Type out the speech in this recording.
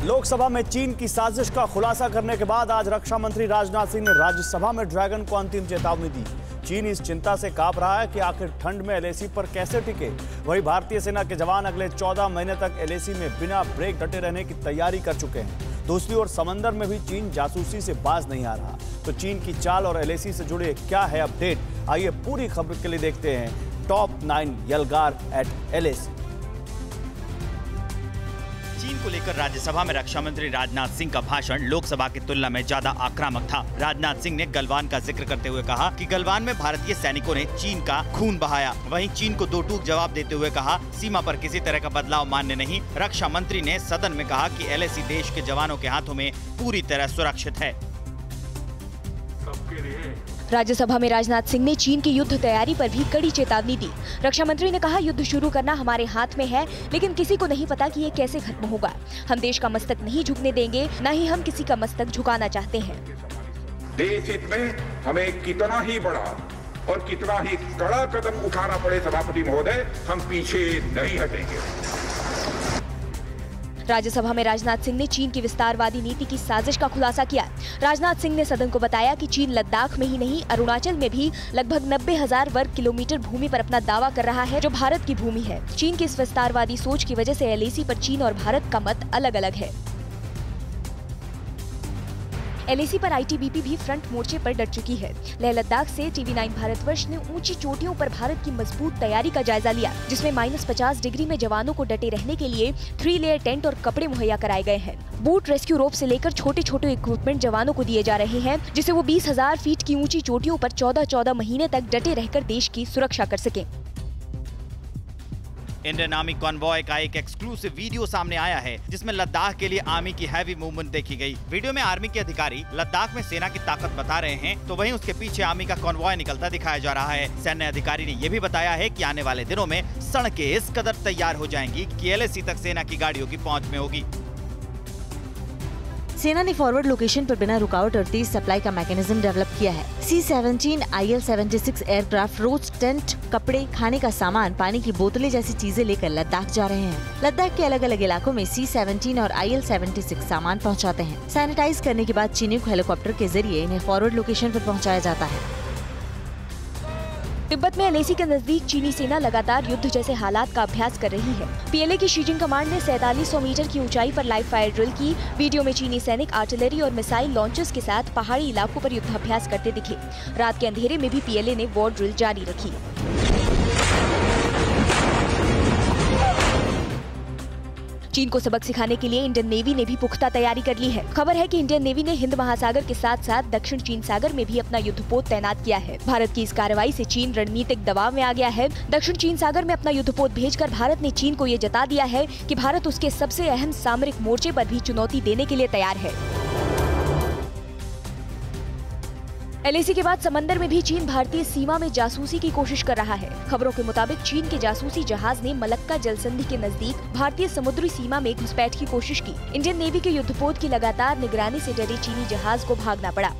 लोकसभा में चीन की साजिश का खुलासा करने के बाद आज रक्षा मंत्री राजनाथ सिंह ने राज्यसभा में ड्रैगन को अंतिम चेतावनी दी। चीन इस चिंता से कांप रहा है कि आखिर ठंड में एलएसी पर कैसे टिके। वहीं भारतीय सेना के जवान अगले 14 महीने तक एलएसी में बिना ब्रेक डटे रहने की तैयारी कर चुके हैं। दूसरी ओर समंदर में भी चीन जासूसी से बाज नहीं आ रहा। तो चीन की चाल और एलएसी से जुड़े क्या है अपडेट, आइए पूरी खबर के लिए देखते हैं टॉप 9 यलगार एट एलएसी। चीन को लेकर राज्यसभा में रक्षा मंत्री राजनाथ सिंह का भाषण लोकसभा की तुलना में ज्यादा आक्रामक था। राजनाथ सिंह ने गलवान का जिक्र करते हुए कहा कि गलवान में भारतीय सैनिकों ने चीन का खून बहाया। वहीं चीन को दो टूक जवाब देते हुए कहा, सीमा पर किसी तरह का बदलाव मान्य नहीं। रक्षा मंत्री ने सदन में कहा कि एलएसी देश के जवानों के हाथों में पूरी तरह सुरक्षित है। राज्यसभा में राजनाथ सिंह ने चीन की युद्ध तैयारी पर भी कड़ी चेतावनी दी। रक्षा मंत्री ने कहा, युद्ध शुरू करना हमारे हाथ में है, लेकिन किसी को नहीं पता कि ये कैसे खत्म होगा। हम देश का मस्तक नहीं झुकने देंगे, न ही हम किसी का मस्तक झुकाना चाहते हैं। देश हित में हमें कितना ही बड़ा और कितना ही कड़ा कदम उठाना पड़े सभापति महोदय, हम पीछे नहीं हटेंगे। राज्यसभा में राजनाथ सिंह ने चीन की विस्तारवादी नीति की साजिश का खुलासा किया। राजनाथ सिंह ने सदन को बताया कि चीन लद्दाख में ही नहीं, अरुणाचल में भी लगभग 90,000 वर्ग किलोमीटर भूमि पर अपना दावा कर रहा है, जो भारत की भूमि है। चीन की इस विस्तारवादी सोच की वजह से एलएसी पर चीन और भारत का मत अलग अलग है। एलएसी पर आईटीबीपी भी फ्रंट मोर्चे पर डट चुकी है। लेह लद्दाख से टीवी9 भारतवर्ष ने ऊंची चोटियों पर भारत की मजबूत तैयारी का जायजा लिया, जिसमें -50 डिग्री में जवानों को डटे रहने के लिए 3 लेयर टेंट और कपड़े मुहैया कराए गए हैं। बूट, रेस्क्यू रोप से लेकर छोटे छोटे इक्विपमेंट जवानों को दिए जा रहे हैं, जिससे वो 20,000 फीट की ऊंची चोटियों पर 14 महीने तक डटे रहकर देश की सुरक्षा कर सकें। इंडियन आर्मी कॉन्वॉय का एक एक्सक्लूसिव वीडियो सामने आया है, जिसमें लद्दाख के लिए आर्मी की हैवी मूवमेंट देखी गई। वीडियो में आर्मी के अधिकारी लद्दाख में सेना की ताकत बता रहे हैं, तो वहीं उसके पीछे आर्मी का कॉन्वॉय निकलता दिखाया जा रहा है। सैन्य अधिकारी ने यह भी बताया है कि आने वाले दिनों में सड़कें इस कदर तैयार हो जाएंगी कि एलएसी तक सेना की गाड़ियों की पहुँच में होगी। सेना ने फॉरवर्ड लोकेशन पर बिना रुकावट और तेज सप्लाई का मैकेनिज्म डेवलप किया है। C-17 IL-76 एयरक्राफ्ट रोज टेंट, कपड़े, खाने का सामान, पानी की बोतलें जैसी चीजें लेकर लद्दाख जा रहे हैं। लद्दाख के अलग अलग इलाकों में C-17 और IL-76 सामान पहुंचाते हैं। सैनिटाइज करने के बाद चीनियों हेलीकॉप्टर के जरिए इन्हें फॉरवर्ड लोकेशन पर पहुंचाया जाता है। तिब्बत में एलएसी के नजदीक चीनी सेना लगातार युद्ध जैसे हालात का अभ्यास कर रही है। पीएलए की शीजिंग कमांड ने 4700 मीटर की ऊंचाई पर लाइव फायर ड्रिल की। वीडियो में चीनी सैनिक आर्टिलरी और मिसाइल लॉन्चर्स के साथ पहाड़ी इलाकों पर युद्धाभ्यास करते दिखे। रात के अंधेरे में भी पीएलए ने वॉर ड्रिल जारी रखी। चीन को सबक सिखाने के लिए इंडियन नेवी ने भी पुख्ता तैयारी कर ली है। खबर है कि इंडियन नेवी ने हिंद महासागर के साथ साथ दक्षिण चीन सागर में भी अपना युद्धपोत तैनात किया है। भारत की इस कार्रवाई से चीन रणनीतिक दबाव में आ गया है। दक्षिण चीन सागर में अपना युद्धपोत भेजकर भारत ने चीन को ये जता दिया है कि भारत उसके सबसे अहम सामरिक मोर्चे पर भी चुनौती देने के लिए तैयार है। एलएसी के बाद समंदर में भी चीन भारतीय सीमा में जासूसी की कोशिश कर रहा है। खबरों के मुताबिक चीन के जासूसी जहाज ने मलक्का जलसंधि के नजदीक भारतीय समुद्री सीमा में घुसपैठ की कोशिश की। इंडियन नेवी के युद्धपोत की लगातार निगरानी से डरे चीनी जहाज को भागना पड़ा।